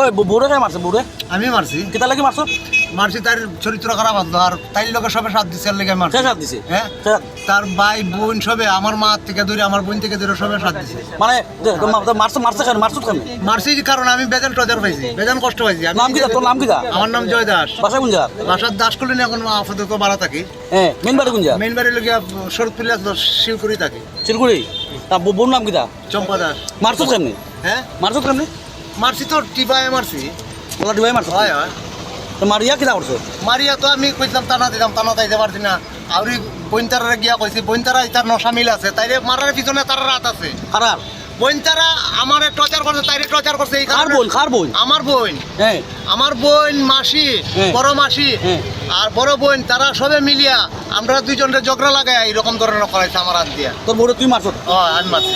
ওই বুড়ে কে মারছে বুড়ে আমি মারছি কিতা লাগি মারছো মারছি তার চরিত্র খারাপ আসলো আর তাই লোকের সবে সাথ দিচ্ছে আর লেগে মারছি কে সাথ দিছে হ্যাঁ তার ভাই বোন সবে আমার মা থেকে ধরে আমার বোন থেকে ধরে সবে সাথ দিছে মানে মারছো মারছে কেন মারছো কেন মারছি কারণ আমি বেজান টর্চার পাইছি বেজান কষ্ট পাইছি আমি নাম কি তোর নাম কি দা আমার নাম জয় দাস বাসা কোন জায়গা বাসার দাস করলেন এখন আপাতত বাড়া থাকি হ্যাঁ মেন বাড়ি কোন জায়গা মেইন বাড়ি লোক শরৎপুরে শিলকুড়ি থাকি চিলকুড়ি তা বোন নাম কি দা চম্পা দাস মারছো কেমনি হ্যাঁ মারছো কেমনি মারছি তো টিপায় মারছি ওলা ডিবাই মারছো হয় হয় তো মারিয়া কিতা করছো মারিয়া তো আমি কইছিলাম টানা দিতাম টানা তাইতে পারছি না আউরি বইনতারা গিয়া কইছি বইনতারা তার নশা মিল আছে তাইরে মারার পিছনে তার রাত আছে খারাপ বইনতারা আমারে টর্চার করছে তাইরে টর্চার করছে এই কার কারণে বোন আমার বোন হ্যাঁ আমার বোন মাসি হ্যাঁ। বড় মাসি হ্যাঁ। আর বড় বোন তারা সবে মিলিয়া আমরা দুইজনের ঝগড়া লাগাই এরকম ধরনের করাইছে আমার হাত দিয়া তোর বউরে তুই মারছো ও আমি মারছি